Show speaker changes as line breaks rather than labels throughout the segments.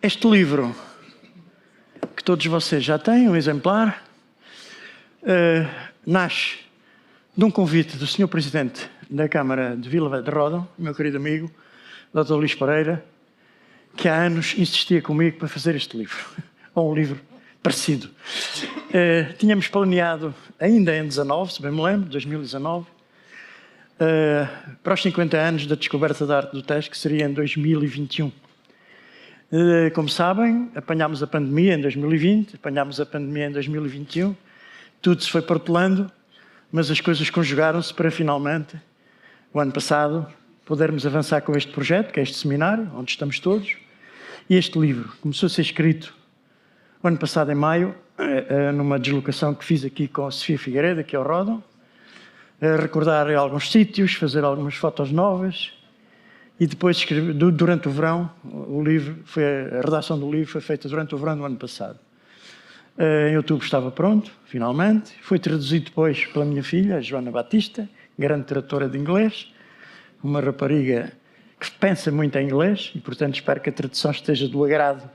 Este livro, que todos vocês já têm, um exemplar, nasce de um convite do Sr. Presidente da Câmara de Vila Velha de Ródão, meu querido amigo, Dr. Luís Pereira, que há anos insistia comigo para fazer este livro, ou um livro parecido. Tínhamos planeado, ainda em 19, se bem me lembro, 2019, para os 50 anos da descoberta da arte do Tejo, que seria em 2021. Como sabem, apanhámos a pandemia em 2020, apanhámos a pandemia em 2021, tudo se foi protelando, mas as coisas conjugaram-se para finalmente, o ano passado, podermos avançar com este projeto, que é este seminário, onde estamos todos, e este livro. Começou a ser escrito o ano passado, em maio, numa deslocação que fiz aqui com a Sofia Figueiredo, aqui ao Ródão, recordar alguns sítios, fazer algumas fotos novas, e depois, durante o verão, a redação do livro foi feita durante o verão do ano passado. Em outubro estava pronto, finalmente. Foi traduzido depois pela minha filha, a Joana Batista, grande tradutora de inglês, uma rapariga que pensa muito em inglês e, portanto, espero que a tradução esteja do agrado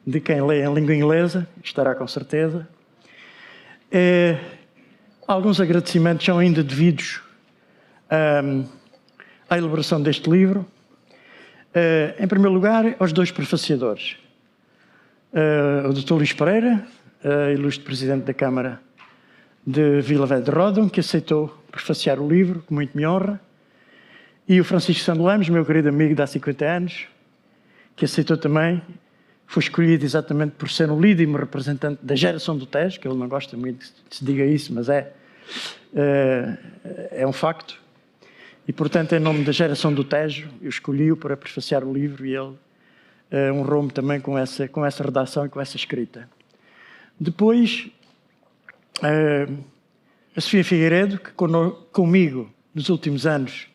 de quem lê em língua inglesa, estará com certeza. Alguns agradecimentos são ainda devidos à elaboração deste livro. Em primeiro lugar, aos dois prefaciadores. O Dr. Luís Pereira, ilustre Presidente da Câmara de Vila Velha de Ródão, que aceitou prefaciar o livro, que muito me honra, e o Francisco Sando Lemos, meu querido amigo de há 50 anos, que aceitou também, foi escolhido exatamente por ser um líder representante da geração do Tejo, que ele não gosta muito que se diga isso, mas é um facto. E, portanto, em nome da geração do Tejo, eu escolhi-o para prefaciar o livro e ele honrou-me também com essa redação e com essa escrita. Depois, a Sofia Figueiredo, que comigo, nos últimos anos,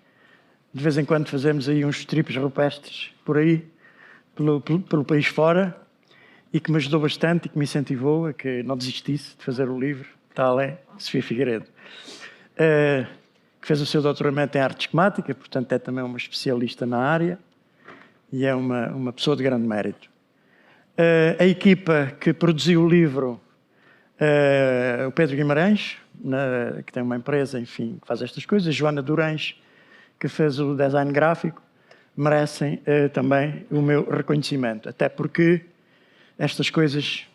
de vez em quando fazemos aí uns tripes rupestres por aí, pelo país fora, e que me ajudou bastante e que me incentivou a que não desistisse de fazer o livro, tal é Sofia Figueiredo. Que fez o seu doutoramento em arte esquemática, portanto é também uma especialista na área e é uma pessoa de grande mérito. A equipa que produziu o livro, o Pedro Guimarães, que tem uma empresa, enfim, que faz estas coisas, a Joana Durães, que fez o design gráfico, merecem também o meu reconhecimento, até porque estas coisas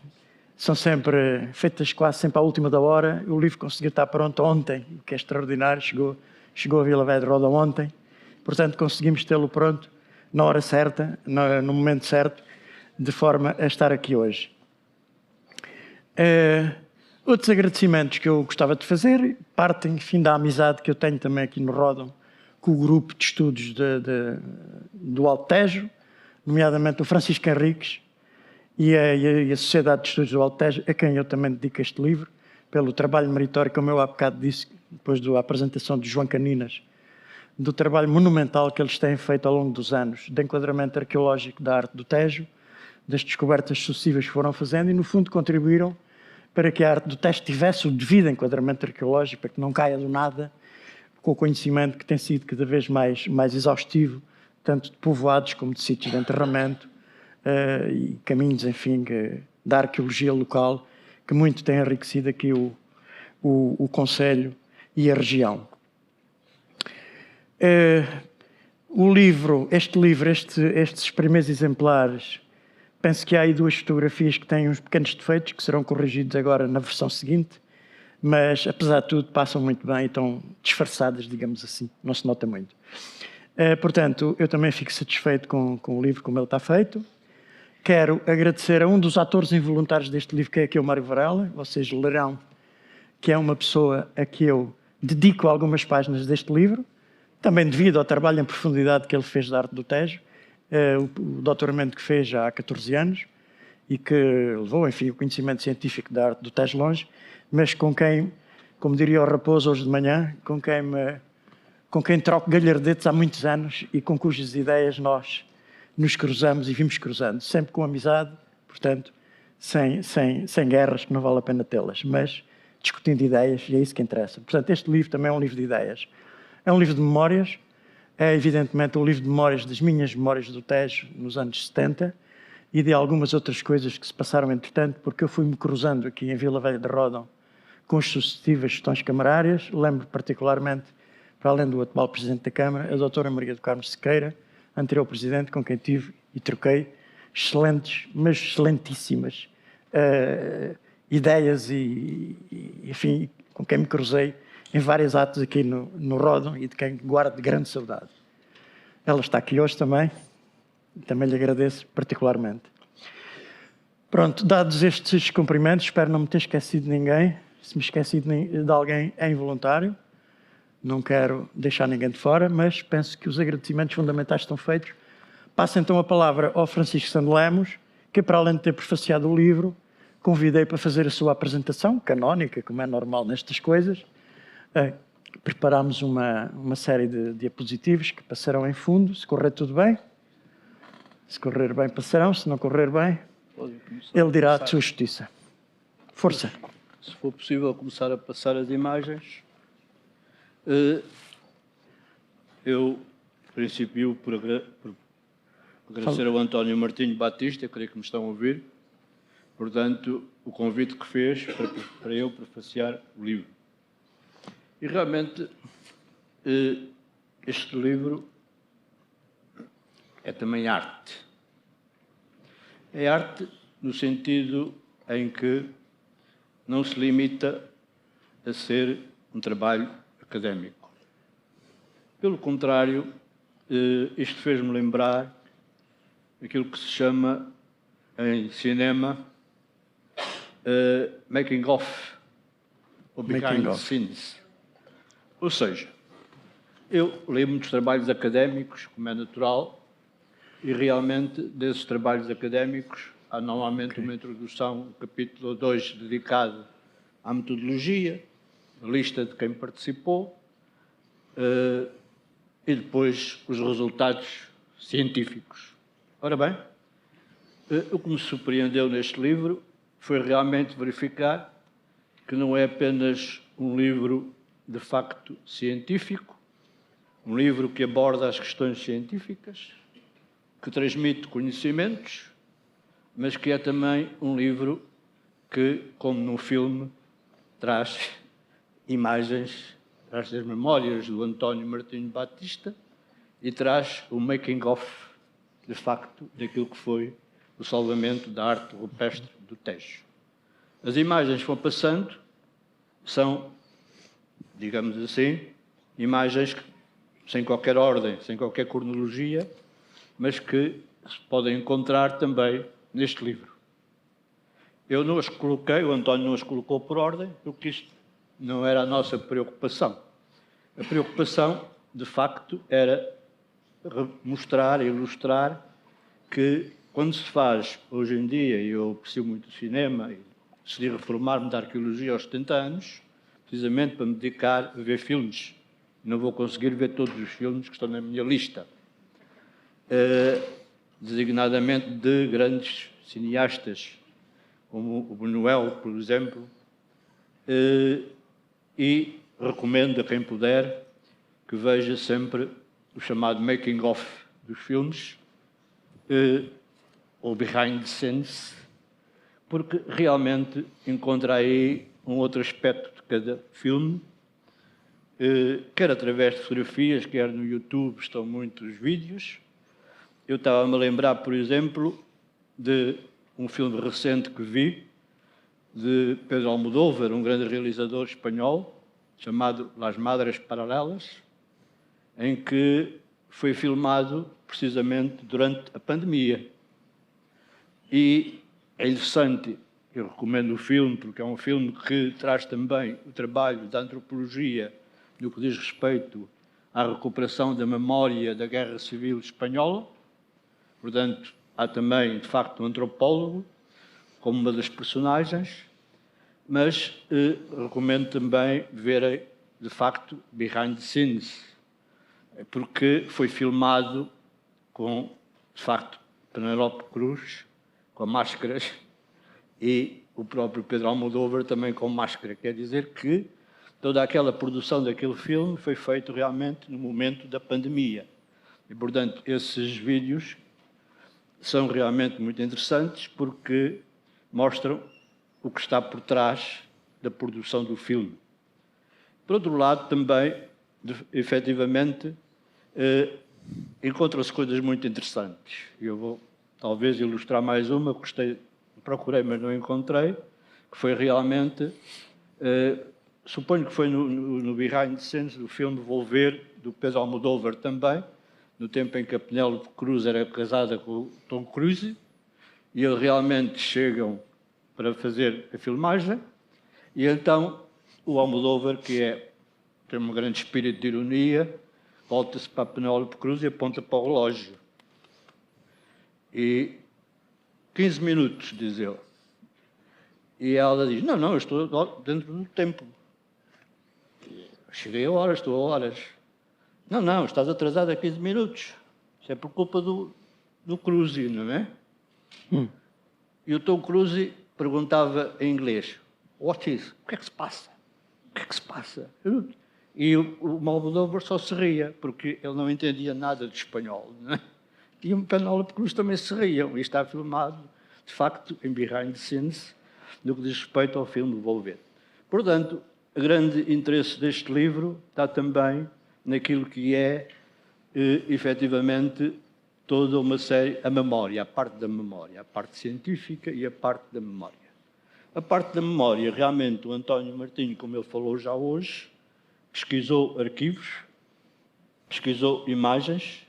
são sempre feitas quase sempre à última da hora. O livro conseguiu estar pronto ontem, o que é extraordinário, chegou a Vila Velha de Ródão ontem, portanto conseguimos tê-lo pronto na hora certa, no momento certo, de forma a estar aqui hoje. Outros agradecimentos que eu gostava de fazer partem, enfim, da amizade que eu tenho também aqui no Ródão com o grupo de estudos do Alto Tejo, nomeadamente o Francisco Henriques, e a Sociedade de Estudos do Alto Tejo, a quem eu também dedico este livro, pelo trabalho meritório, como eu há bocado disse, depois da apresentação de João Caninas, do trabalho monumental que eles têm feito ao longo dos anos, de enquadramento arqueológico da arte do Tejo, das descobertas sucessivas que foram fazendo, e no fundo contribuíram para que a arte do Tejo tivesse o devido enquadramento arqueológico, para que não caia do nada, com o conhecimento que tem sido cada vez mais exaustivo, tanto de povoados como de sítios de enterramento, e caminhos, enfim, da arqueologia local, que muito tem enriquecido aqui o concelho e a região. Estes primeiros exemplares, penso que há aí duas fotografias que têm uns pequenos defeitos, que serão corrigidos agora na versão seguinte, mas, apesar de tudo, passam muito bem e estão disfarçadas, digamos assim, não se nota muito. Portanto, eu também fico satisfeito com o livro como ele está feito. Quero agradecer a um dos atores involuntários deste livro, que é aqui o Mário Varela. Vocês lerão que é uma pessoa a que eu dedico algumas páginas deste livro, também devido ao trabalho em profundidade que ele fez da arte do Tejo, o doutoramento que fez já há 14 anos e que levou, enfim, o conhecimento científico da arte do Tejo longe, mas com quem, como diria o Raposo hoje de manhã, com quem troco galhardetes há muitos anos e com cujas ideias nós nos cruzamos e vimos cruzando, sempre com amizade, portanto, sem guerras, que não vale a pena tê-las, mas discutindo ideias, e é isso que interessa. Portanto, este livro também é um livro de ideias. É um livro de memórias, é evidentemente um livro de memórias das minhas memórias do Tejo nos anos 70, e de algumas outras coisas que se passaram entretanto, porque eu fui-me cruzando aqui em Vila Velha de Ródão com as sucessivas gestões camarárias. Lembro particularmente, para além do atual Presidente da Câmara, a doutora Maria do Carmo Sequeira, anterior Presidente, com quem tive e troquei excelentes, mas excelentíssimas ideias enfim, com quem me cruzei em vários atos aqui no Ródão e de quem guardo de grande saudade. Ela está aqui hoje também, e também lhe agradeço particularmente. Pronto, dados estes cumprimentos, espero não me ter esquecido de ninguém. Se me esqueci de alguém, é involuntário. Não quero deixar ninguém de fora, mas penso que os agradecimentos fundamentais estão feitos. Passo então a palavra ao Francisco Sando Lemos, que, para além de ter prefaciado o livro, convidei para fazer a sua apresentação, canónica, como é normal nestas coisas. Preparámos uma série de diapositivos que passarão em fundo, se correr tudo bem. Se correr bem, passarão. Se não correr bem, ele dirá a sua justiça. Força.
Se for possível começar a passar as imagens. Eu, em princípio, por agradecer ao António Martinho Batista, creio que me estão a ouvir, portanto, o convite que fez para eu prefaciar o livro. E realmente, este livro é também arte. É arte no sentido em que não se limita a ser um trabalho académico. Pelo contrário, isto fez-me lembrar aquilo que se chama em cinema making of, ou behind the scenes. Ou seja, eu leio muitos trabalhos académicos, como é natural, e realmente desses trabalhos académicos há normalmente uma introdução, um capítulo 2 dedicado à metodologia, a lista de quem participou, e depois os resultados científicos. Ora bem, o que me surpreendeu neste livro foi realmente verificar que não é apenas um livro de facto científico, um livro que aborda as questões científicas, que transmite conhecimentos, mas que é também um livro que, como num filme, traz imagens, traz as memórias do António Martinho Batista e traz o making-of, de facto, daquilo que foi o salvamento da arte rupestre do Tejo. As imagens que vão passando são, digamos assim, imagens que, sem qualquer ordem, sem qualquer cronologia, mas que se podem encontrar também neste livro. Eu não as coloquei, o António não as colocou por ordem, porque isto não era a nossa preocupação. A preocupação, de facto, era mostrar, ilustrar que quando se faz, hoje em dia, e eu aprecio muito o cinema, e decidi reformar-me da arqueologia aos 70 anos, precisamente para me dedicar a ver filmes. Não vou conseguir ver todos os filmes que estão na minha lista. Designadamente de grandes cineastas, como o Buñuel, por exemplo, e recomendo a quem puder que veja sempre o chamado making-of dos filmes, ou behind the scenes, porque realmente encontra aí um outro aspecto de cada filme, quer através de fotografias, quer no YouTube estão muitos vídeos. Eu estava-me a lembrar, por exemplo, de um filme recente que vi, de Pedro Almodóvar, um grande realizador espanhol, chamado Las Madres Paralelas, em que foi filmado precisamente durante a pandemia. E é interessante, eu recomendo o filme, porque é um filme que traz também o trabalho da antropologia no que diz respeito à recuperação da memória da Guerra Civil Espanhola. Portanto, há também, de facto, um antropólogo como uma das personagens, mas recomendo também verem, de facto, behind the scenes, porque foi filmado com, de facto, Penélope Cruz, com máscaras, e o próprio Pedro Almodóvar também com máscara. Quer dizer que toda aquela produção daquele filme foi feita realmente no momento da pandemia. E, portanto, esses vídeos são realmente muito interessantes porque mostram o que está por trás da produção do filme. Por outro lado, também, efetivamente, encontram-se coisas muito interessantes. Eu vou, talvez, ilustrar mais uma, procurei, mas não encontrei, que foi realmente, suponho que foi no behind the scenes do filme Volver, do Pedro Almodóvar também, no tempo em que a Penélope Cruz era casada com o Tom Cruise, e eles realmente chegam para fazer a filmagem, e então o Almodóvar, tem um grande espírito de ironia, volta-se para a Penélope Cruz e aponta para o relógio. E 15 minutos, diz ele. E ela diz, não, eu estou dentro do tempo. Cheguei a horas, estou a horas. Não, estás atrasado a 15 minutos. Isso é por culpa do Cruise, não é? E o Tom Cruise perguntava em inglês, what is? O que é que se passa? O que é que se passa? E o Almodóvar só se ria, porque ele não entendia nada de espanhol, não é? E o Penélope Cruz também se riam. E está filmado, de facto, em behind the scenes, no que diz respeito ao filme Volver. Portanto, o grande interesse deste livro está também naquilo que é, efetivamente, toda uma série, a memória, a parte da memória, a parte científica e a parte da memória. A parte da memória, realmente, o António Martinho, como ele falou já hoje, pesquisou arquivos, pesquisou imagens,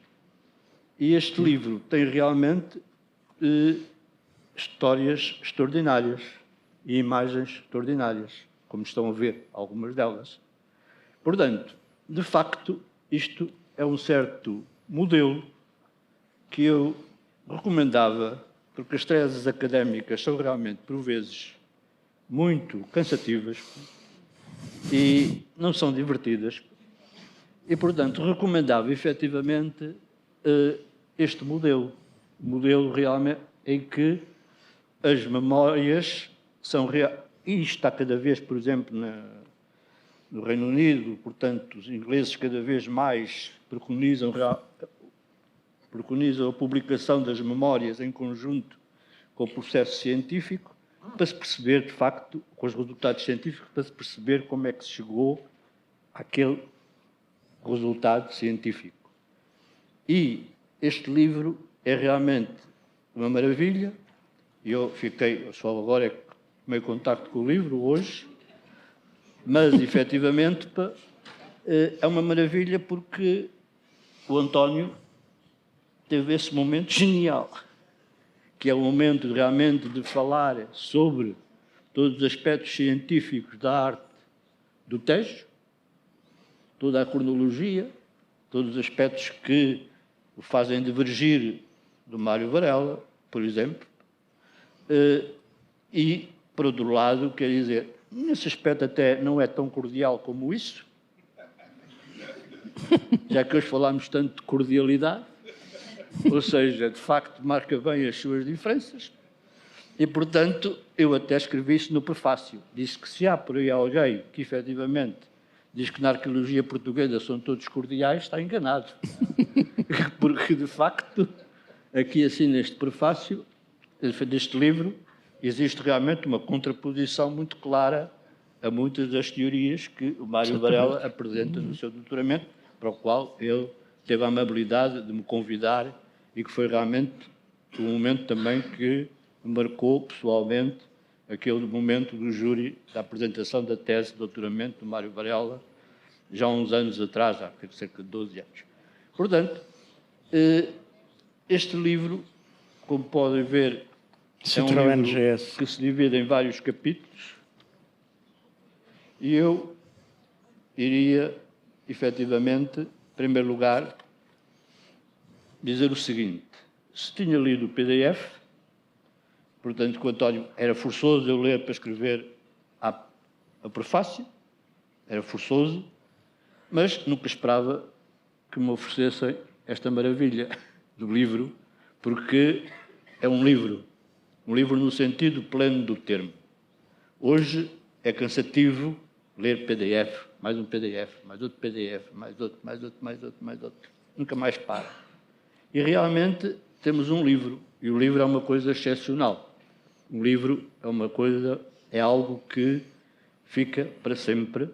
e este livro tem realmente histórias extraordinárias e imagens extraordinárias, como estão a ver algumas delas. Portanto, de facto, isto é um certo modelo que eu recomendava, porque as teses académicas são realmente, por vezes, muito cansativas e não são divertidas. E, portanto, recomendava efetivamente este modelo realmente em que as memórias são reais. E isto está cada vez, por exemplo, no Reino Unido, portanto, os ingleses cada vez mais preconizam a publicação das memórias em conjunto com o processo científico, para se perceber, de facto, com os resultados científicos, para se perceber como é que se chegou àquele resultado científico. E este livro é realmente uma maravilha. Eu só agora tomei contacto com o livro hoje, mas, efetivamente, é uma maravilha porque o António teve esse momento genial, que é o momento realmente de falar sobre todos os aspectos científicos da arte do Tejo, toda a cronologia, todos os aspectos que o fazem divergir do Mário Varela, por exemplo, e, por outro lado, quer dizer, nesse aspecto até não é tão cordial como isso, já que hoje falámos tanto de cordialidade, ou seja, de facto marca bem as suas diferenças, e, portanto, eu até escrevi isso no prefácio. Disse que se há por aí alguém que, efetivamente, diz que na arqueologia portuguesa são todos cordiais, está enganado. Porque, de facto, aqui assim neste prefácio deste livro, existe realmente uma contraposição muito clara a muitas das teorias que o Mário Varela apresenta no seu doutoramento, para o qual ele teve a amabilidade de me convidar e que foi realmente um momento também que me marcou pessoalmente, aquele momento do júri da apresentação da tese de doutoramento do Mário Varela, já há uns anos atrás, há cerca de 12 anos. Portanto, este livro, como podem ver, é um livro que se divide em vários capítulos, e eu iria, efetivamente, em primeiro lugar, dizer o seguinte: se tinha lido o PDF, portanto, que o António era forçoso eu ler para escrever a prefácio, era forçoso, mas nunca esperava que me oferecessem esta maravilha do livro, porque é um livro no sentido pleno do termo. Hoje é cansativo ler PDF, mais um PDF, mais outro PDF, mais outro. Nunca mais para. E realmente temos um livro E o livro é uma coisa excepcional. Um livro é algo que fica para sempre,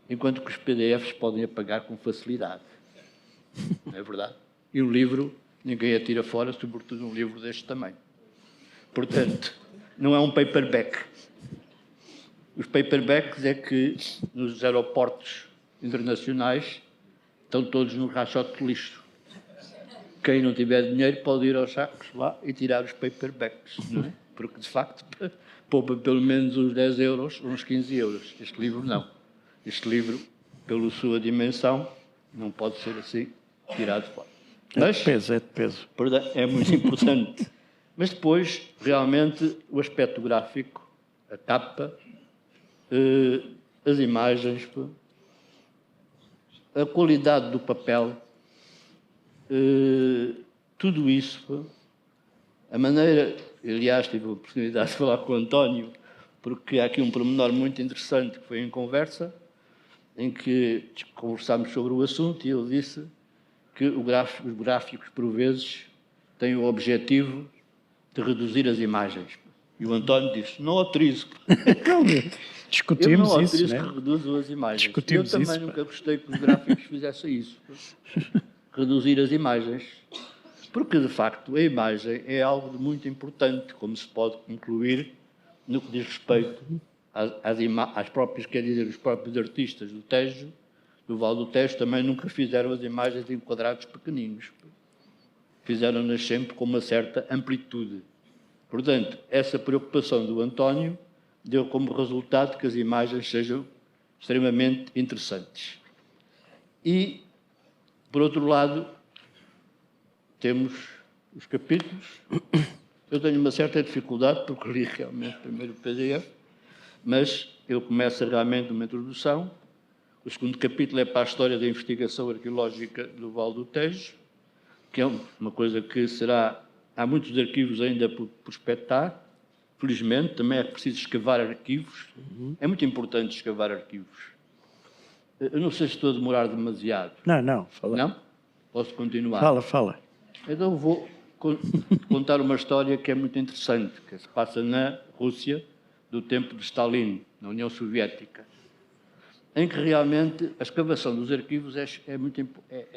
enquanto que os PDFs podem apagar com facilidade. Não é verdade? E um livro, ninguém atira fora, sobretudo um livro deste tamanho. Portanto, não é um paperback. Os paperbacks é que nos aeroportos internacionais estão todos no caixote de lixo. Quem não tiver dinheiro pode ir aos sacos lá e tirar os paperbacks, não é? Porque, de facto, poupa pelo menos uns 10 euros, uns 15 euros. Este livro não. Este livro, pela sua dimensão, não pode ser assim tirado fora. Mas,
É de peso.
É muito importante. Mas depois, realmente, o aspecto gráfico, a capa, as imagens, a qualidade do papel, tudo isso, a maneira... Aliás, tive a oportunidade de falar com o António, porque há aqui um pormenor muito interessante que foi em conversa, em que conversámos sobre o assunto e ele disse que os gráficos, por vezes, têm o objetivo de reduzir as imagens. E o António disse, não autorizo.
Discutimos
eu não
isso,
autorizo
né?
que reduzam as imagens.
Discutimos
eu também nunca gostei que os gráficos fizessem isso. Reduzir as imagens. Porque, de facto, a imagem é algo muito importante, como se pode concluir no que diz respeito às próprias, quer dizer, os próprios artistas do Tejo, do Val do Tejo, também nunca fizeram as imagens em quadrados pequeninos. Fizeram-nas sempre com uma certa amplitude. Portanto, essa preocupação do António deu como resultado que as imagens sejam extremamente interessantes. E, por outro lado, temos os capítulos. Eu tenho uma certa dificuldade, porque li realmente primeiro o PDF, mas eu começo realmente uma introdução. O segundo capítulo é para a história da investigação arqueológica do Val do Tejo, que é uma coisa que será... Há muitos arquivos ainda por prospectar, felizmente, também é preciso escavar arquivos. É muito importante escavar arquivos. Eu não sei se estou a demorar demasiado.
Não, fala.
Não? Posso continuar?
Fala.
Então vou contar uma história que é muito interessante, que se passa na Rússia, do tempo de Stalin, na União Soviética, em que realmente a escavação dos arquivos é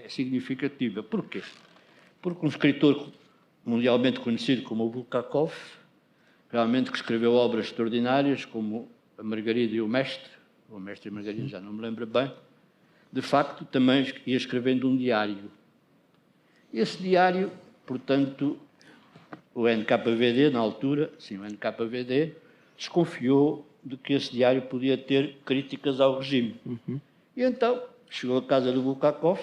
significativa. Porquê? Porque um escritor mundialmente conhecido como o Bulgakov, realmente que escreveu obras extraordinárias, como a Margarida e o Mestre e a Margarida, já não me lembro bem, de facto também ia escrevendo um diário. Esse diário, portanto, o NKVD, na altura, sim, o NKVD, desconfiou de que esse diário podia ter críticas ao regime. E então chegou à casa do Bulgakov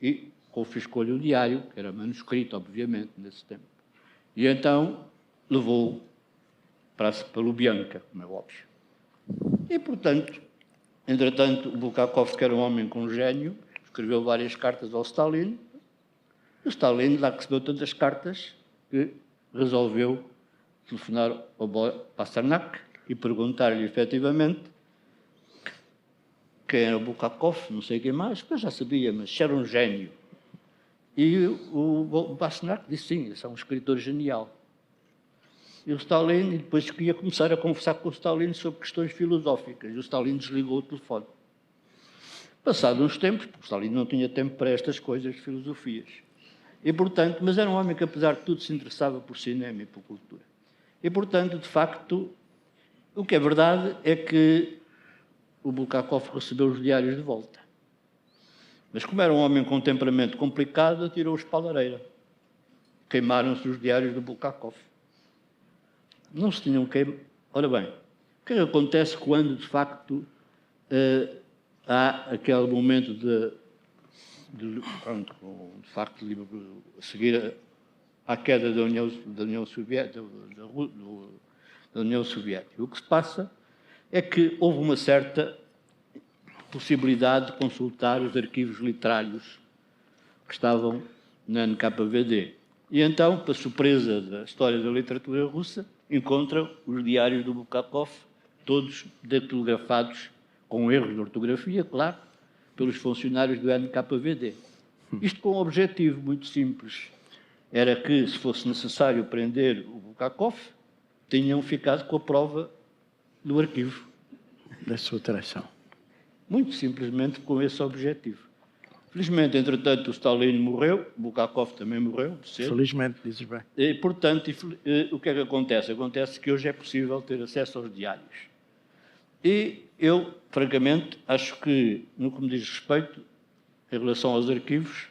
e confiscou-lhe o diário, que era manuscrito, obviamente, nesse tempo. E então levou-o para Lubianka, como é óbvio. E, portanto, entretanto, o Bulgakov, que era um homem com gênio, escreveu várias cartas ao Stalin. O Stalin lá recebeu tantas cartas que resolveu telefonar ao Pasternak e perguntar-lhe efetivamente quem era o Bulgakov, não sei quem mais, porque eu já sabia, mas era um gênio. E o Pasternak disse sim, esse é um escritor genial. E o Stalin, e depois ia começar a conversar com o Stalin sobre questões filosóficas, e o Stalin desligou o telefone. Passados uns tempos, porque o Stalin não tinha tempo para estas coisas de filosofias. E, portanto, mas era um homem que, apesar de tudo, se interessava por cinema e por cultura. E, portanto, de facto, o que é verdade é que o Bulgakov recebeu os diários de volta. Mas, como era um homem com um temperamento complicado, atirou-os para a lareira. Queimaram-se os diários do Bulgakov. Não se tinham queimado. Ora bem, o que é que acontece quando, de facto, há aquele momento de facto, a seguir à queda da União Soviética, O que se passa é que houve uma certa possibilidade de consultar os arquivos literários que estavam na NKVD. E então, para surpresa da história da literatura russa, encontram os diários do Bulgakov, todos datilografados com erros de ortografia, claro, pelos funcionários do NKVD. Isto com um objetivo muito simples. era que, se fosse necessário prender o Bulgakov, tinham ficado com a prova do arquivo.
Da sua traição.
Muito simplesmente com esse objetivo. Felizmente, entretanto, o Stalin morreu, o Bulgakov também morreu, cedo.
Felizmente, dizes bem.
E, portanto, o que é que acontece? Acontece que hoje é possível ter acesso aos diários. E eu, francamente, acho que, no que me diz respeito, em relação aos arquivos,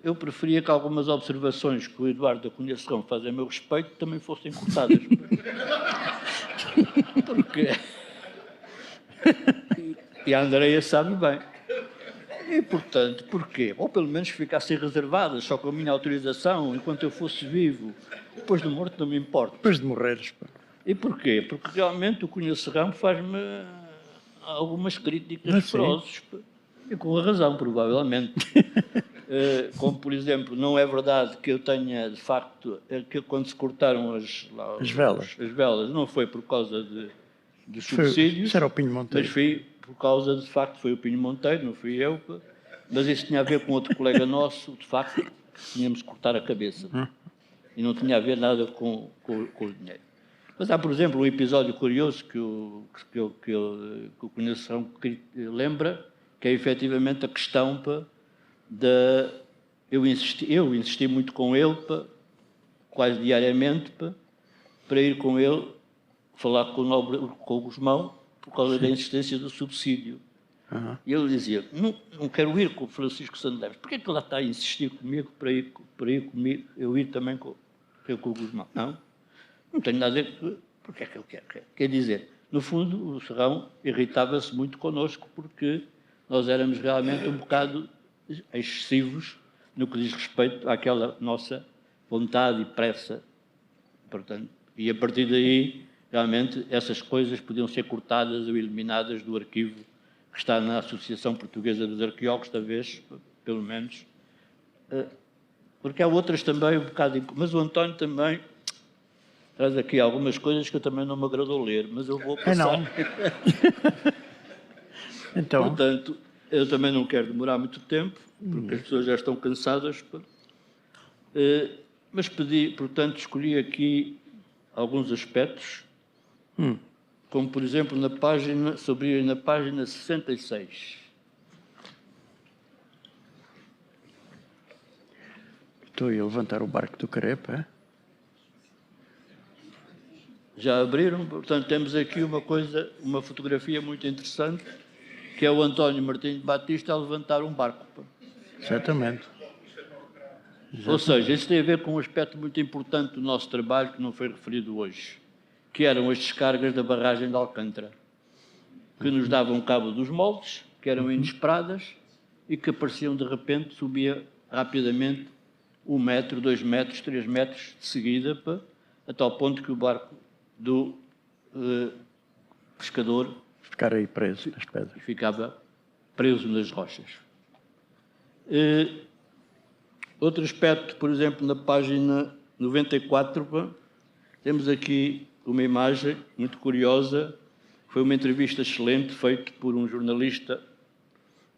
eu preferia que algumas observações que o Eduardo da Cunha Serrão faz a meu respeito também fossem cortadas. Porque... E a Andreia sabe bem. E, portanto, porquê? Ou pelo menos ficassem reservadas, só com a minha autorização, enquanto eu fosse vivo. Depois de morto não me importa.
Depois de morreres. Pá.
E porquê? Porque realmente o Cunha Serrão faz-me algumas críticas ferozes. E com a razão, provavelmente. Como, por exemplo, não é verdade que eu tenha, de facto, que quando se cortaram as velas, não foi por causa dos subsídios.
Isso era o Pinho Monteiro.
Mas foi por causa, de facto, foi o Pinho Monteiro, não fui eu. Mas isso tinha a ver com outro colega nosso, de facto, que tínhamos que cortar a cabeça. E não tinha a ver nada com o dinheiro. Mas há, por exemplo, um episódio curioso que o Cunha Serrão lembra, que é efetivamente a questão eu insisti muito com ele, quase diariamente, para ir com ele falar com o Gusmão por causa da insistência do subsídio. E ele dizia, não quero ir com o Francisco Santos Neves. Porquê que ele está a insistir comigo para ir comigo, eu ir também com o Gusmão? Não tenho nada a ver, porque é que ele quer. Quer dizer, no fundo, o Serrão irritava-se muito connosco porque nós éramos realmente um bocado excessivos no que diz respeito àquela nossa vontade e pressa. Portanto, e a partir daí, realmente, essas coisas podiam ser cortadas ou eliminadas do arquivo que está na Associação Portuguesa dos Arqueólogos, talvez, pelo menos. Porque há outras também um bocado... Mas o António também traz aqui algumas coisas que eu também não me agradou ler, mas eu vou passar.
Não. Então...
Portanto, eu também não quero demorar muito tempo, porque as pessoas já estão cansadas. Mas portanto, escolhi aqui alguns aspectos, como, por exemplo, na página 66.
Estou a levantar o barco do Carepa, é?
Já abriram, portanto, temos aqui uma fotografia muito interessante, que é o António Martins de Batista a levantar um barco.
Exatamente.
Ou seja, isso tem a ver com um aspecto muito importante do nosso trabalho que não foi referido hoje, que eram as descargas da barragem de Alcântara, que nos davam cabo dos moldes, que eram inesperadas e que apareciam de repente, subia rapidamente 1 metro, 2 metros, 3 metros de seguida, a tal ponto que o barco do pescador
ficar aí preso nas pedras.
Ficava preso nas rochas. Outro aspecto, por exemplo, na página 94, temos aqui uma imagem muito curiosa. Foi uma entrevista excelente, feita por um jornalista,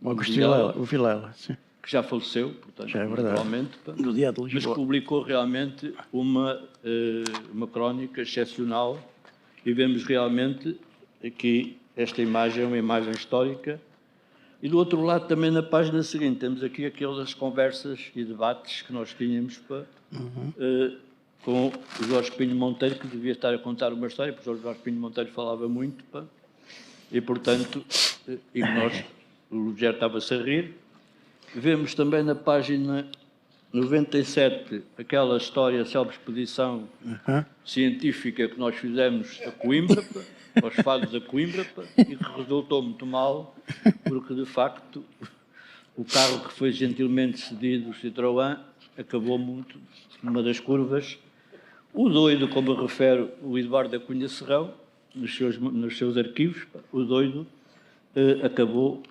o Agostinho Vilela, sim.
Que já faleceu, portanto,
já é verdade.
No dia de Lisboa. Mas publicou realmente uma crónica excepcional e vemos realmente aqui esta imagem, é uma imagem histórica. E do outro lado, também na página seguinte, temos aqui aquelas conversas e debates que nós tínhamos com o Jorge Pinho Monteiro, que devia estar a contar uma história, porque o Jorge Pinho Monteiro falava muito, e portanto, o Rogério estava-se a rir. Vemos também na página 97 aquela história, a expedição científica que nós fizemos a Coimbra, aos Fados a Coimbra, e que resultou muito mal, porque de facto o carro que foi gentilmente cedido, o Citroën, acabou muito numa das curvas. O doido, como eu refere o Eduardo da Cunha Serrão, nos seus arquivos, o doido acabou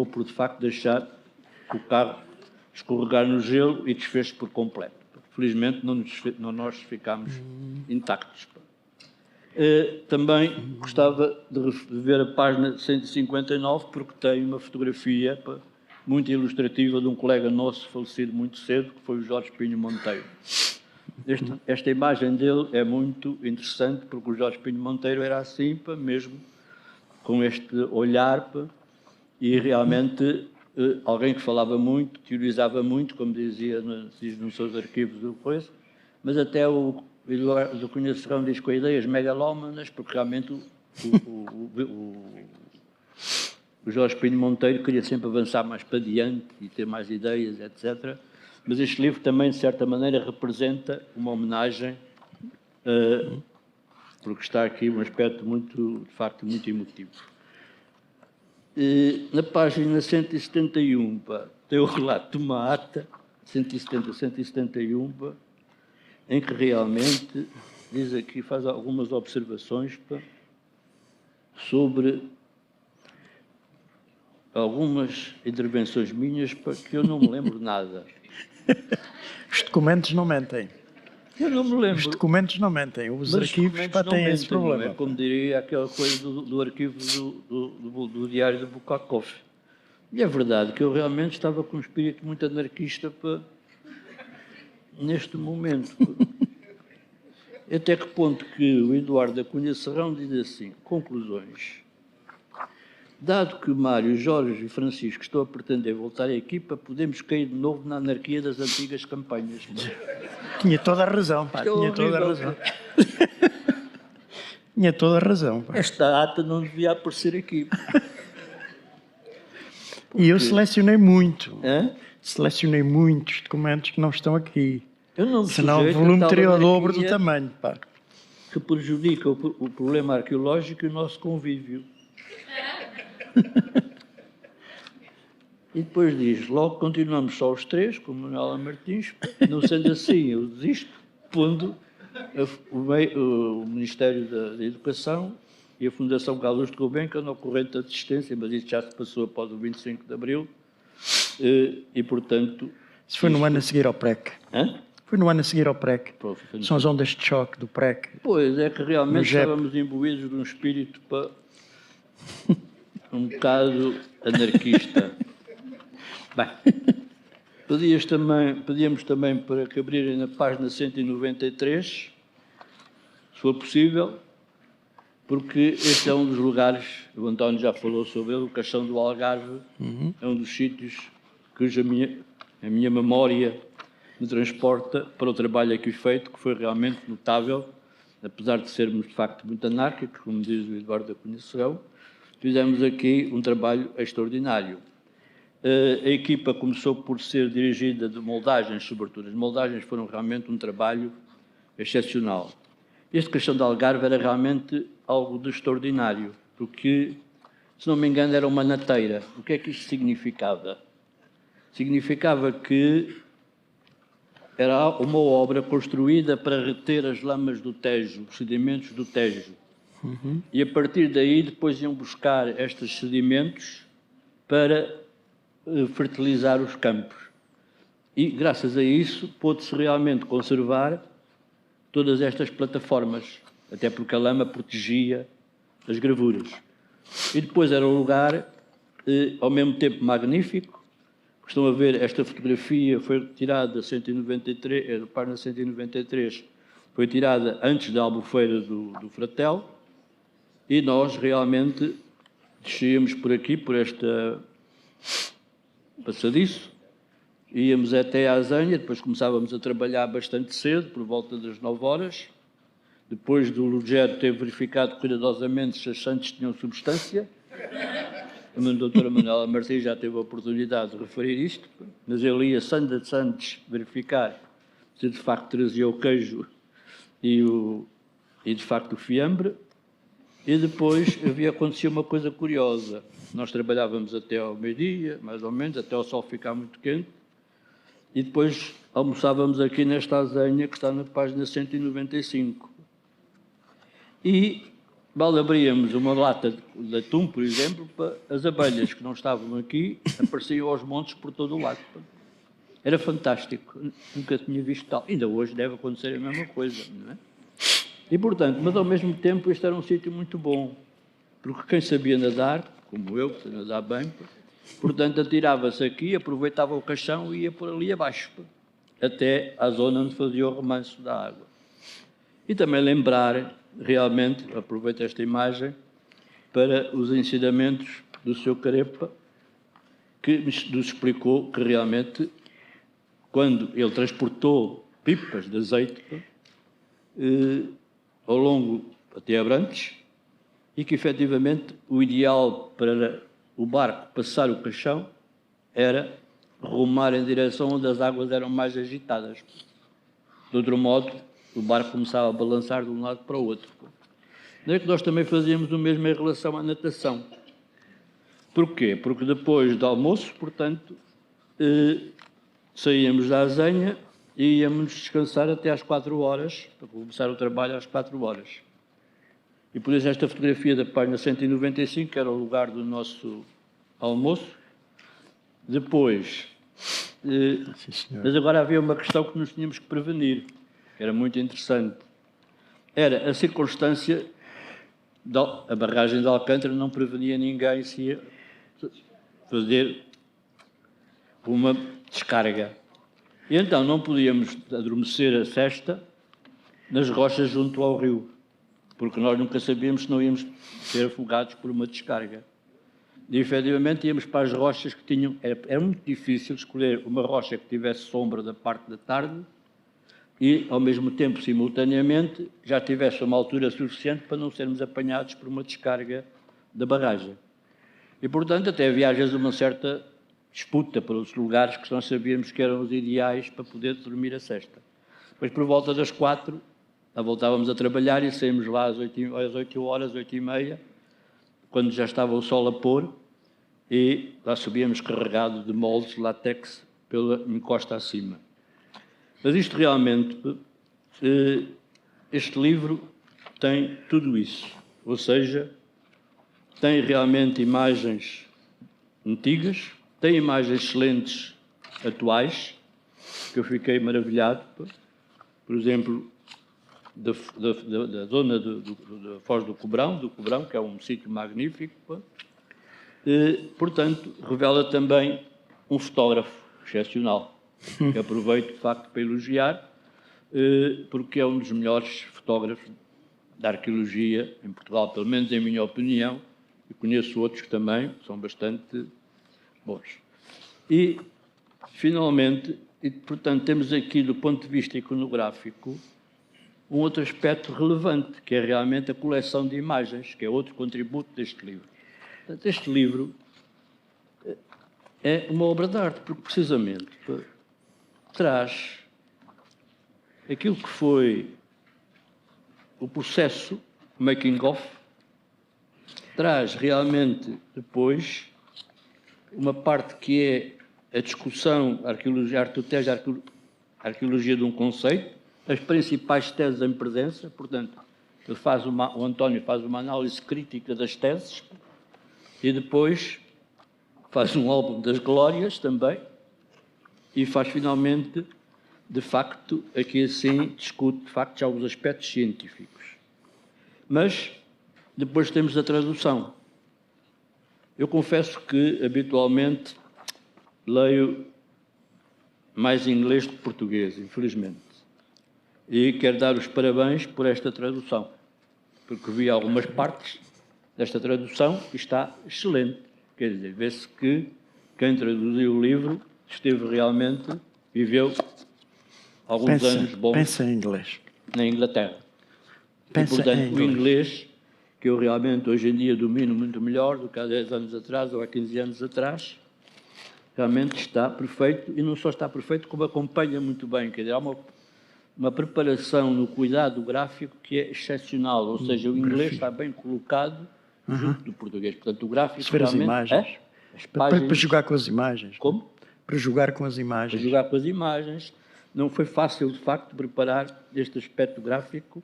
por de facto deixar o carro escorregar no gelo e desfez-se por completo. Felizmente nós ficámos intactos. Também gostava de ver a página 159, porque tem uma fotografia muito ilustrativa de um colega nosso falecido muito cedo, que foi o Jorge Pinho Monteiro. Esta imagem dele é muito interessante, porque o Jorge Pinho Monteiro era assim, mesmo com este olhar, e realmente alguém que falava muito, teorizava muito, como dizia nos seus arquivos do coisa, mas até o Eduardo do Cunha Serrão diz com ideias megalómanas, porque realmente o Jorge Pinho Monteiro queria sempre avançar mais para diante e ter mais ideias, etc. Mas este livro também, de certa maneira, representa uma homenagem, porque está aqui um aspecto muito, de facto, muito emotivo. Na página 171, tem o relato de uma ata, 170, 171, em que realmente diz aqui, faz algumas observações sobre algumas intervenções minhas que eu não me lembro nada.
Os documentos não mentem.
Eu não me lembro.
Os documentos não mentem. Os arquivos têm esse problema.
Não é? Como diria aquela coisa do arquivo do Diário de Bukakov. E é verdade que eu realmente estava com um espírito muito anarquista neste momento. Até que ponto que o Eduardo da Cunha Serrão diz assim, conclusões. Dado que Mário, Jorge e Francisco estão a pretender voltar à equipa, podemos cair de novo na anarquia das antigas campanhas.
Tinha toda a razão, pá. Tinha toda a razão. Tinha toda a razão, pá.
Esta ata não devia aparecer aqui.
E eu selecionei muito.
Hã?
Selecionei muitos documentos que não estão aqui.
Eu não me
Senão o volume teria o dobro do tamanho, pá.
Que prejudica o problema arqueológico e o nosso convívio. E depois diz, logo continuamos só os três, com Manuela Martins, não sendo assim, eu desisto, pondo o Ministério da Educação e a Fundação Carlos de Gulbenkian na corrente de assistência, mas isso já se passou após o 25 de Abril, e portanto...
Isso foi no ano a seguir ao PREC.
Hã?
Foi no ano a seguir ao PREC. São as ondas de choque do PREC.
Pois, é que realmente estávamos imbuídos de um espírito um bocado anarquista. Bem, pedíamos também para que abrirem na página 193, se for possível, porque este é um dos lugares, o António já falou sobre ele, o Caixão do Algarve, é um dos sítios cuja a minha memória me transporta para o trabalho aqui feito, que foi realmente notável, apesar de sermos, de facto, muito anárquicos, como diz o Eduardo da Cunha Serrão, fizemos aqui um trabalho extraordinário. A equipa começou por ser dirigida de moldagens, sobretudo. As moldagens foram realmente um trabalho excepcional. Este Caixão de Algarve era realmente algo de extraordinário, porque, se não me engano, era uma nateira. O que é que isto significava? Significava que era uma obra construída para reter as lamas do Tejo, os sedimentos do Tejo. E a partir daí depois iam buscar estes sedimentos para fertilizar os campos. E graças a isso pôde-se realmente conservar todas estas plataformas, até porque a lama protegia as gravuras. E depois era um lugar ao mesmo tempo magnífico. Estão a ver, esta fotografia foi tirada 193, a página 193, foi tirada antes da Albufeira do Fratel. E nós realmente descíamos por aqui, por esta passadiço, íamos até à Azanha, depois começávamos a trabalhar bastante cedo, por volta das 9 horas. Depois do Lugero ter verificado cuidadosamente se as sandes tinham substância. A doutora Manuela Martins já teve a oportunidade de referir isto, mas ele ia Sanda de Santos verificar se de facto trazia o queijo e de facto o fiambre. E depois acontecia uma coisa curiosa. Nós trabalhávamos até ao meio-dia, mais ou menos, até o sol ficar muito quente, e depois almoçávamos aqui nesta Azanha, que está na página 195. E mal abríamos uma lata de atum, por exemplo, as abelhas que não estavam aqui apareciam aos montes por todo o lado. Era fantástico, nunca tinha visto tal. Ainda hoje deve acontecer a mesma coisa, não é? E, portanto, mas ao mesmo tempo este era um sítio muito bom, porque quem sabia nadar, como eu, que sei nadar bem, Portanto, atirava-se aqui, aproveitava o caixão e ia por ali abaixo, até à zona onde fazia o remanso da água. E também lembrar, realmente, aproveito esta imagem, para os ensinamentos do Sr. Carepa, que nos explicou que realmente, quando ele transportou pipas de azeite ao longo até Abrantes, e que, efetivamente, o ideal para o barco passar o caixão era rumar em direção onde as águas eram mais agitadas. De outro modo, o barco começava a balançar de um lado para o outro. Não é que nós também fazíamos o mesmo em relação à natação. Porquê? Porque depois do almoço, portanto, saíamos da Azenha e íamos descansar até às 4 horas, para começar o trabalho às 4 horas. E por isso esta fotografia da página 195, que era o lugar do nosso almoço. Depois, mas agora havia uma questão que nos tínhamos que prevenir, que era muito interessante. Era a circunstância, a barragem de Alcântara não prevenia ninguém se ia fazer uma descarga. E então não podíamos adormecer a sesta nas rochas junto ao rio, porque nós nunca sabíamos se não íamos ser afogados por uma descarga. E, efetivamente, íamos para as rochas que tinham... Era muito difícil escolher uma rocha que tivesse sombra da parte da tarde e, ao mesmo tempo, simultaneamente, já tivesse uma altura suficiente para não sermos apanhados por uma descarga da barragem. E, portanto, até havia às vezes uma certa disputa pelos lugares que nós sabíamos que eram os ideais para poder dormir a sesta. Depois, por volta das 4, voltávamos a trabalhar e saímos lá às 8 horas, 8h30, quando já estava o sol a pôr, e lá subíamos carregado de moldes de látex pela encosta acima. Mas isto realmente, este livro tem tudo isso, ou seja, tem realmente imagens antigas, tem imagens excelentes atuais, que eu fiquei maravilhado, por exemplo, da zona da Foz do Cobrão, que é um sítio magnífico. Portanto, revela também um fotógrafo excepcional, que aproveito, de facto, para elogiar, porque é um dos melhores fotógrafos da arqueologia em Portugal, pelo menos em minha opinião, e conheço outros que também são bastante bons. E, finalmente, portanto, temos aqui, do ponto de vista iconográfico, um outro aspecto relevante, que é realmente a coleção de imagens, que é outro contributo deste livro. Portanto, este livro é uma obra de arte, porque precisamente traz aquilo que foi o processo making-of, traz realmente depois uma parte que é a discussão, a arqueologia de um conceito, as principais teses em presença, portanto, o António faz uma análise crítica das teses e depois faz um álbum das glórias também e faz finalmente, de facto, aqui assim discute, de facto, já os aspectos científicos. Mas depois temos a tradução. Eu confesso que, habitualmente, leio mais inglês do que português, infelizmente. E quero dar os parabéns por esta tradução, porque vi algumas partes desta tradução e está excelente. Quer dizer, vê-se que quem traduziu o livro esteve realmente, viveu alguns anos bons.
Pensa em inglês.
Na Inglaterra.
Pensa
e, portanto,
em inglês.
O inglês, que eu realmente hoje em dia domino muito melhor do que há 10 anos atrás ou há 15 anos atrás, realmente está perfeito, e não só está perfeito, como acompanha muito bem. Quer dizer, há uma preparação no cuidado gráfico que é excepcional, ou seja, o inglês está bem colocado junto do português. Portanto, o gráfico
se ver as imagens.
As páginas,
para jogar com as imagens.
Como?
Para jogar com as imagens.
Para jogar com as imagens. Não foi fácil, de facto, preparar este aspecto gráfico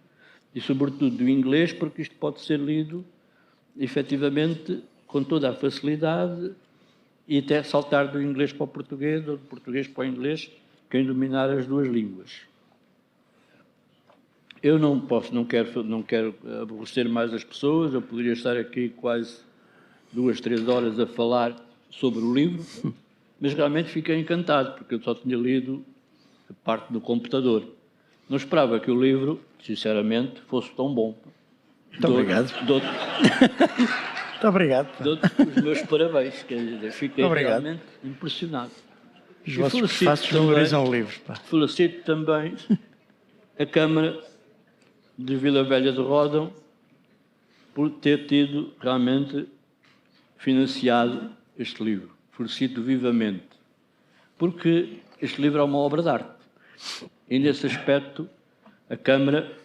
e, sobretudo, do inglês, porque isto pode ser lido, efetivamente, com toda a facilidade e até saltar do inglês para o português ou do português para o inglês, quem dominar as duas línguas. Eu não quero aborrecer mais as pessoas, eu poderia estar aqui quase 2, 3 horas a falar sobre o livro, mas realmente fiquei encantado, porque eu só tinha lido a parte do computador. Não esperava que o livro, sinceramente, fosse tão bom.
Muito obrigado. Muito obrigado.
Dou-te os meus parabéns, quer dizer, fiquei realmente impressionado.
Os vossos prefácios valorizam o livro.
Felicito também a Câmara de Vila Velha de Ródão por ter tido realmente financiado este livro. Felicito vivamente, porque este livro é uma obra de arte. E, nesse aspecto, a Câmara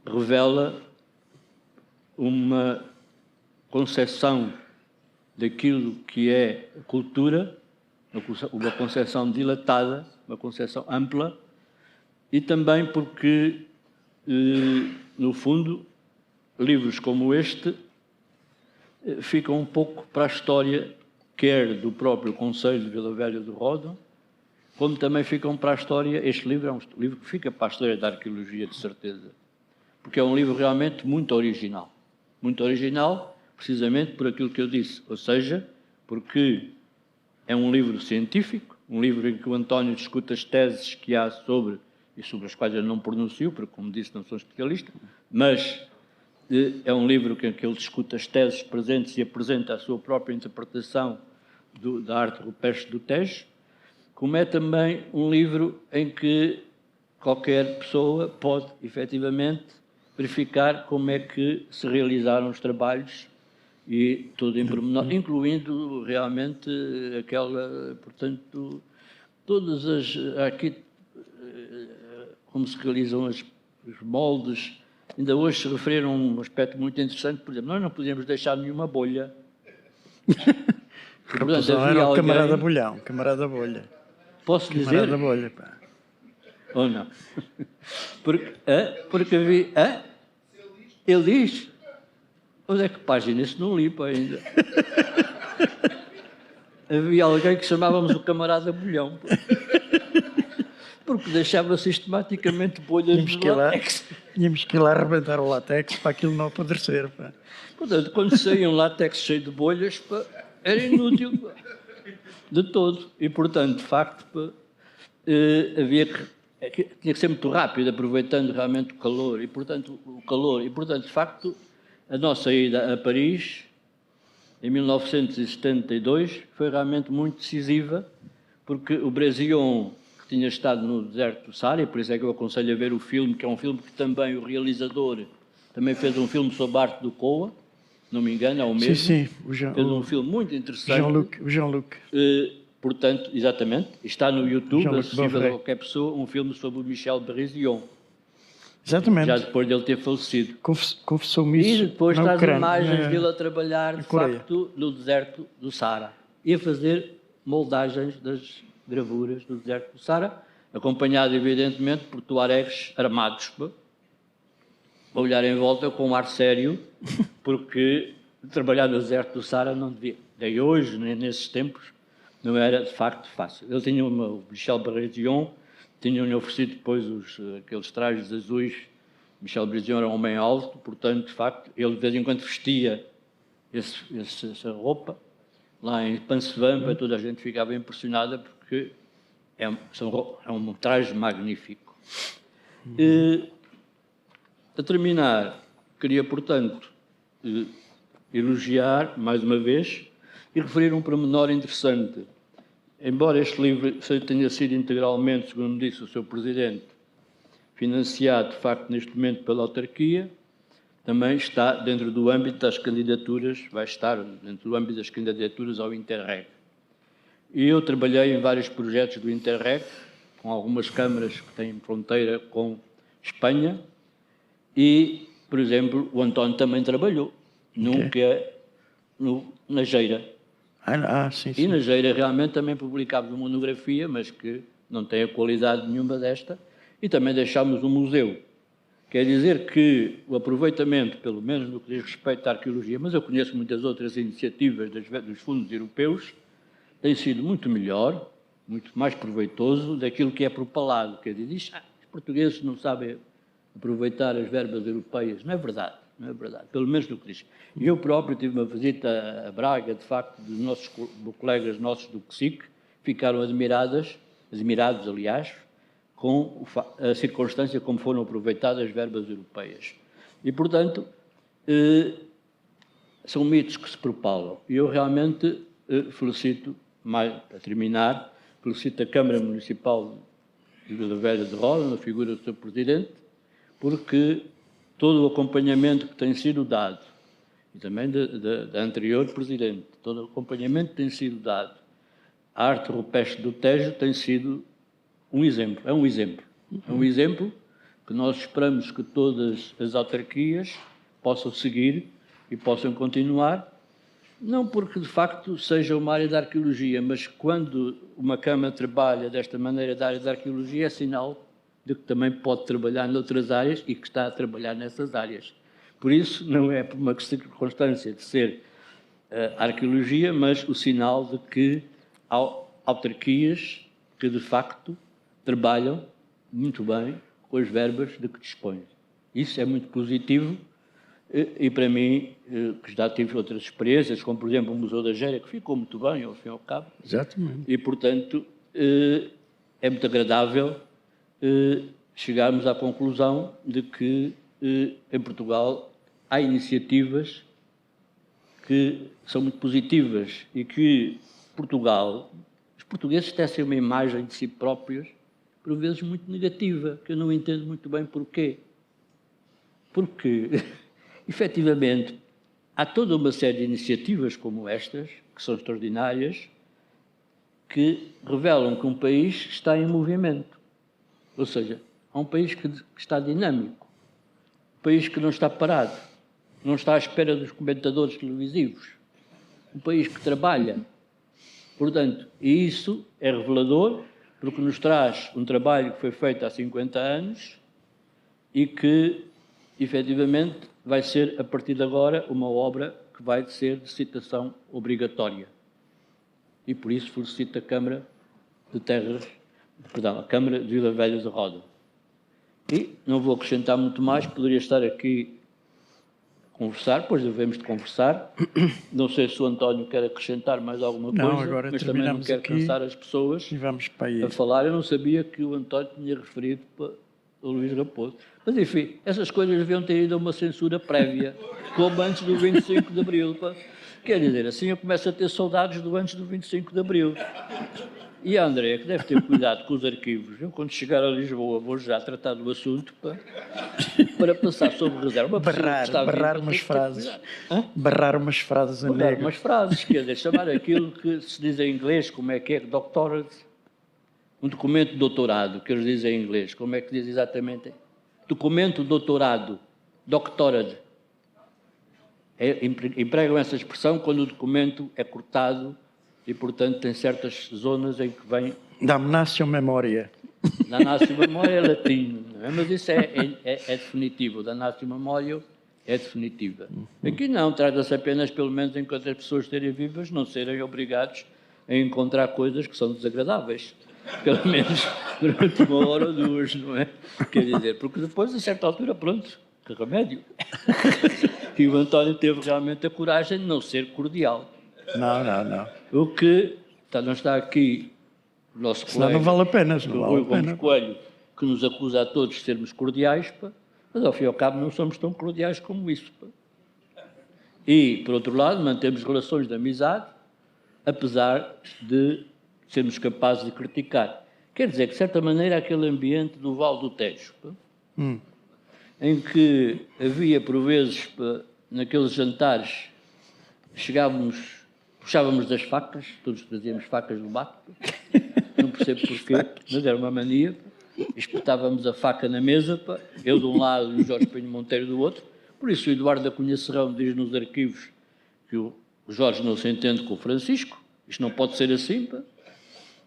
revela uma concepção daquilo que é a cultura, uma concepção dilatada, uma concepção ampla, e também porque, no fundo, livros como este ficam um pouco para a história, quer do próprio Conselho de Vila Velha do Ródão, como também ficam para a história. Este livro é um livro que fica para a história da arqueologia, de certeza, porque é um livro realmente muito original. Muito original, precisamente por aquilo que eu disse, ou seja, porque é um livro científico, um livro em que o António discute as teses que há sobre, e sobre as quais eu não pronuncio, porque, como disse, não sou especialista, mas é um livro em que ele discute as teses presentes e apresenta a sua própria interpretação da arte rupestre do Tejo, como é também um livro em que qualquer pessoa pode, efetivamente, verificar como é que se realizaram os trabalhos e tudo em pormenor, incluindo realmente aquela, portanto, todas as, aqui, como se realizam os moldes. Ainda hoje se referiram a um aspecto muito interessante, por exemplo, nós não podíamos deixar nenhuma bolha.
Portanto, era o camarada bolhão, camarada bolha.
Posso dizer?
Camarada bolha, pá.
Ou não? Porque havia... Ele diz? Onde é que página? Isso não li, pá, ainda. Havia alguém que chamávamos o camarada bolhão, pá. Porque deixava sistematicamente bolhas de látex.
Tínhamos que ir lá arrebentar o látex para aquilo não apodrecer, pá.
Portanto, quando saía um látex cheio de bolhas, pá, era inútil, pá, de todo. E, portanto, de facto, pá, tinha que ser muito rápido, aproveitando realmente o calor. E, portanto, de facto, a nossa ida a Paris, em 1972, foi realmente muito decisiva, porque o Brésillon, que tinha estado no deserto do Saara, e por isso é que eu aconselho a ver o filme, que é um filme que também o realizador também fez um filme sobre a arte do Koa, não me engano, é o mesmo.
Sim,
fez um filme muito interessante.
O Jean-Luc.
Portanto, exatamente, está no YouTube, acessível a qualquer pessoa, um filme sobre o Michel Brésillon.
Exatamente.
Já depois dele ter falecido.
Confessou-me isso.
E depois está as imagens dele a trabalhar, de facto, no deserto do Saara. E a fazer moldagens das gravuras do deserto do Saara, acompanhado, evidentemente, por tuaregs armados, a olhar em volta com um ar sério, porque trabalhar no deserto do Saara não devia. Daí hoje, nesses tempos, não era de facto fácil. Ele tinha o Michel Brésillon, tinham-lhe oferecido depois aqueles trajes azuis. Michel Brésillon era um homem alto, portanto, de facto, ele de vez em quando vestia essa roupa. Lá em Pansevampa, toda a gente ficava impressionada porque é um traje magnífico. A terminar, queria, portanto, elogiar, mais uma vez, e referir um pormenor interessante. Embora este livro tenha sido integralmente, segundo disse o Sr. Presidente, financiado, de facto, neste momento pela autarquia, também está dentro do âmbito das candidaturas, vai estar dentro do âmbito das candidaturas ao Interreg. E eu trabalhei em vários projetos do Interreg, com algumas câmaras que têm fronteira com Espanha, e, por exemplo, o António também trabalhou, na Geira.
Sim.
E na Geira realmente também publicámos uma monografia, mas que não tem a qualidade nenhuma desta, e também deixámos um museu. Quer dizer que o aproveitamento, pelo menos no que diz respeito à arqueologia, mas eu conheço muitas outras iniciativas dos fundos europeus, tem sido muito melhor, muito mais proveitoso daquilo que é propalado. Quer dizer, os portugueses não sabem aproveitar as verbas europeias. Não é verdade. não é verdade? Pelo menos no que diz. Eu próprio tive uma visita a Braga, de facto, dos nossos colegas nossos do CSIC, ficaram admirados, aliás, com a circunstância como foram aproveitadas as verbas europeias. E, portanto, são mitos que se propalam. E eu realmente felicito, mais a terminar, felicito a Câmara Municipal de Vila Velha de Roda, na figura do seu Presidente, porque todo o acompanhamento que tem sido dado, e também da anterior Presidente, todo o acompanhamento que tem sido dado à arte rupestre do Tejo tem sido um exemplo, é um exemplo. É um exemplo que nós esperamos que todas as autarquias possam seguir e possam continuar, não porque de facto seja uma área da arqueologia, mas quando uma Câmara trabalha desta maneira da área da arqueologia é sinal de que também pode trabalhar noutras áreas e que está a trabalhar nessas áreas. Por isso, não é por uma circunstância de ser a arqueologia, mas o sinal de que há autarquias que de facto trabalham muito bem com as verbas de que dispõem. Isso é muito positivo e para mim, que já tive outras experiências, como por exemplo o Museu da Géria, que ficou muito bem ao fim e ao cabo.
Exatamente.
E portanto é muito agradável chegarmos à conclusão de que em Portugal há iniciativas que são muito positivas e que Portugal, os portugueses tecem uma imagem de si próprios por vezes muito negativa, que eu não entendo muito bem porquê. Porque, efetivamente, há toda uma série de iniciativas como estas, que são extraordinárias, que revelam que um país está em movimento. Ou seja, há um país que está dinâmico, um país que não está parado, não está à espera dos comentadores televisivos, um país que trabalha. Portanto, e isso é revelador, porque nos traz um trabalho que foi feito há 50 anos e que, efetivamente, vai ser, a partir de agora, uma obra que vai ser de citação obrigatória. E, por isso, felicito a Câmara de Terras, perdão, a Câmara de Vila Velha de Roda. E não vou acrescentar muito mais, poderia estar aqui a conversar, pois devemos de conversar. Não sei se o António quer acrescentar mais alguma coisa,
agora
mas também não quero cansar as pessoas
e vamos para aí.
a falar. Eu não sabia que o António tinha referido para o Luís Raposo. Mas, enfim, essas coisas deviam ter ido a uma censura prévia, como antes do 25 de Abril. Quer dizer, assim eu começo a ter saudades do antes do 25 de Abril. E a André, que deve ter cuidado com os arquivos, eu quando chegar a Lisboa vou já tratar do assunto para passar sobre reserva.
Barrar umas frases. Barrar umas frases a
negro. Umas frases, quer dizer, chamar aquilo que se diz em inglês, como é que é, doctorate, um documento de doutorado, que eles dizem em inglês, como é que diz exatamente? Documento doutorado, doctorate. Empregam essa expressão quando o documento é cortado e, portanto, tem certas zonas em que vem...
Damnatio memória.
Damnatio memória é latim, não é? Mas isso é definitivo. Damnatio memória é definitiva. Aqui não, trata-se apenas, pelo menos enquanto as pessoas estarem vivas, não serem obrigados a encontrar coisas que são desagradáveis. Pelo menos durante uma hora ou duas, não é? Quer dizer, porque depois, a certa altura, pronto, que remédio. E o António teve realmente a coragem de não ser cordial.
Não.
O que não está aqui o nosso colega...
Não vale a pena,
não vale a pena. Coelho, que nos acusa a todos de sermos cordiais, mas ao fim e ao cabo não somos tão cordiais como isso. E, por outro lado, mantemos relações de amizade, apesar de sermos capazes de criticar. Quer dizer que, de certa maneira, aquele ambiente do Vale do Tejo, em que havia, por vezes, naqueles jantares, puxávamos das facas, todos trazíamos facas do mato, não percebo porquê, mas era uma mania, espetávamos a faca na mesa, eu de um lado e o Jorge Pinho Monteiro do outro. Por isso o Eduardo da Cunha Serrão diz nos arquivos que o Jorge não se entende com o Francisco, isto não pode ser assim,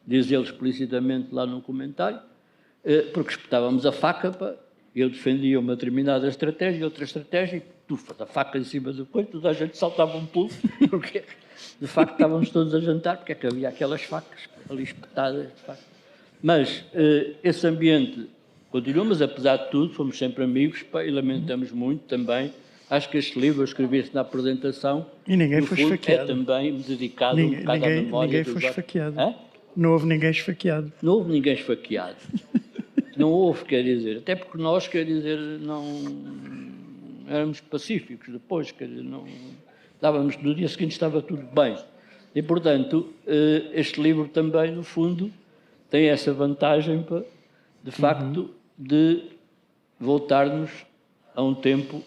diz ele explicitamente lá no comentário, porque espetávamos a faca, eu defendia uma determinada estratégia, outra estratégia, e tufas a faca em cima do coito, toda a gente saltava um pulo, porque de facto estávamos todos a jantar, porque é que havia aquelas facas ali espetadas, de facto. Mas esse ambiente continua, mas apesar de tudo, fomos sempre amigos, e lamentamos muito também Acho que este livro, eu escrevi isso na apresentação,
E ninguém
no
foi
fundo,
esfaqueado.
é também dedicado um bocado à memória
Ninguém
dos...
foi esfaqueado.
Hã?
Não houve ninguém esfaqueado.
Não houve ninguém esfaqueado. Não houve, quer dizer, até porque nós, quer dizer, não éramos pacíficos depois, quer dizer, não estávamos, no dia seguinte estava tudo bem. E, portanto, este livro também, no fundo, tem essa vantagem, de facto, de voltar-nos a um tempo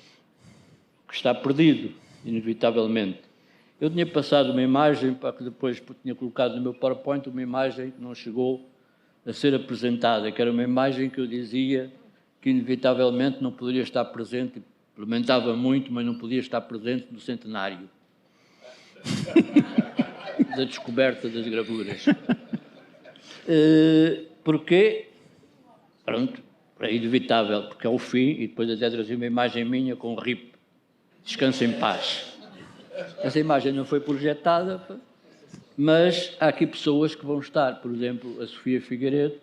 que está perdido, inevitavelmente. Eu tinha passado uma imagem, que depois tinha colocado no meu PowerPoint, uma imagem que não chegou a ser apresentada, que era uma imagem que eu dizia que inevitavelmente não poderia estar presente, lamentava muito, mas não podia estar presente no centenário da descoberta das gravuras. Porquê? Pronto, é inevitável, porque é o fim, e depois até trazia uma imagem minha com RIP, descansa em paz. Essa imagem não foi projetada, mas há aqui pessoas que vão estar, por exemplo, a Sofia Figueiredo,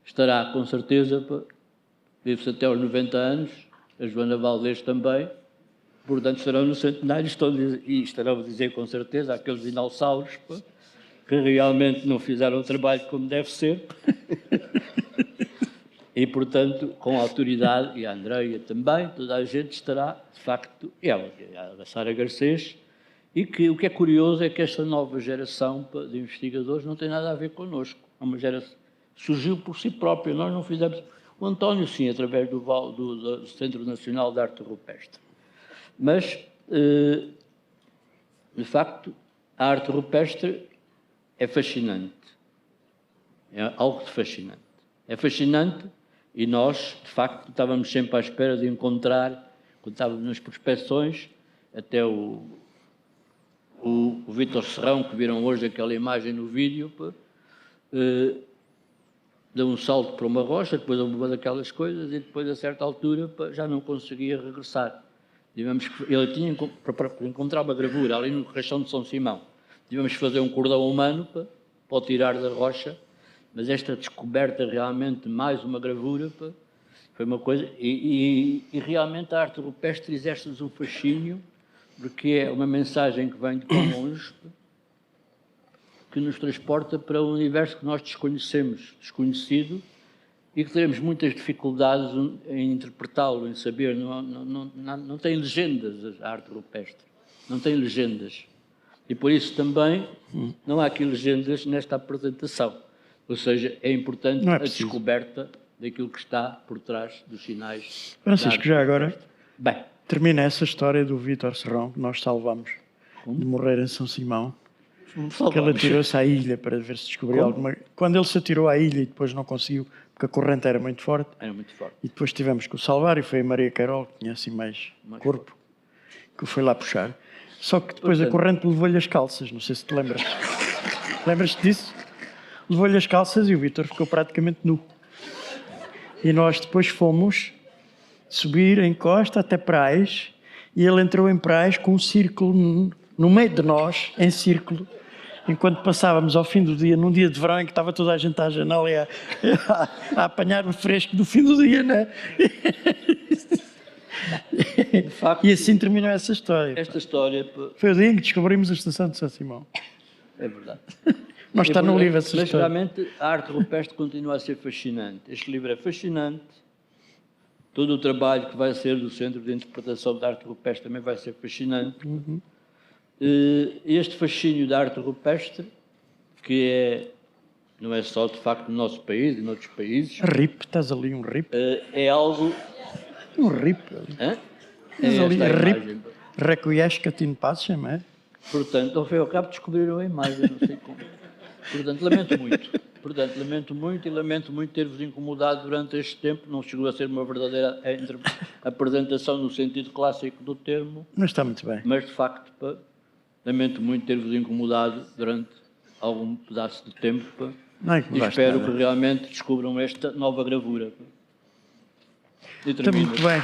estará com certeza, vive-se até aos 90 anos, a Joana Valdez também, portanto estarão no centenário e estarão a dizer com certeza aqueles dinossauros que realmente não fizeram o trabalho como deve ser. E, portanto, com autoridade, e a Andreia também, toda a gente estará, de facto, ela, a Sara Garcês, e que o que é curioso é que esta nova geração de investigadores não tem nada a ver connosco. É uma geração surgiu por si própria, nós não fizemos... O António, sim, através do Centro Nacional de Arte Rupestre. Mas, de facto, a arte rupestre é fascinante. É algo de fascinante. É fascinante e nós, de facto, estávamos sempre à espera de encontrar, quando estávamos nas prospeções, até o Vítor Serrão, que viram hoje aquela imagem no vídeo, deu um salto para uma rocha, depois uma daquelas coisas, e depois, a certa altura, já não conseguia regressar. Tivemos que, ele tinha, para encontrar uma gravura ali no Rachão de São Simão, tivemos que fazer um cordão humano para o tirar da rocha, mas esta descoberta realmente de mais uma gravura foi uma coisa... E realmente a arte rupestre exerce-nos um fascínio, porque é uma mensagem que vem de tão longe, que nos transporta para um universo que nós desconhecemos, desconhecido, e que teremos muitas dificuldades em interpretá-lo, em saber. Não tem legendas a arte rupestre, não tem legendas. E por isso também não há aqui legendas nesta apresentação. Ou seja, é importante a descoberta daquilo que está por trás dos sinais.
Francisco, já agora,
bem,
termina essa história do Vítor Serrão, que nós salvamos de morrer em São Simão. Que ele atirou-se à ilha para ver se descobriu alguma... Quando ele se atirou à ilha e depois não conseguiu, porque a corrente era muito forte.
Era muito forte.
E depois tivemos que o salvar, e foi a Maria Carol, que tinha assim mais corpo, que o foi lá puxar. Só que depois a corrente levou-lhe as calças, não sei se te lembras. Lembras-te disso? Levou-lhe as calças e o Vítor ficou praticamente nu. E nós depois fomos subir em costa até Praias, e ele entrou em Praias com um círculo no meio de nós, em círculo, enquanto passávamos ao fim do dia, num dia de verão em que estava toda a gente à janela e a apanhar o fresco do fim do dia, não é? De facto, e assim terminou essa história.
Esta história...
Foi o dia em que descobrimos a estação de São Simão.
É verdade.
Não está no livro essa história.
Mas realmente a arte rupestre continua a ser fascinante. Este livro é fascinante. Todo o trabalho que vai ser do Centro de Interpretação da Arte Rupestre também vai ser fascinante. Este fascínio da arte rupestre, que não é só de facto no nosso país e noutros países...
RIP, estás ali um RIP?
É algo...
Um RIP. Estás ali, RIP. Requiescat in pacem, é?
Portanto, ao fim e ao cabo descobriram a imagem, não sei como. Portanto, lamento muito. E lamento muito ter-vos incomodado durante este tempo. Não chegou a ser uma verdadeira apresentação no sentido clássico do termo.
Mas está muito bem.
Mas, de facto, lamento muito ter-vos incomodado durante algum pedaço de tempo. E espero que realmente descubram esta nova gravura. E
está muito bem.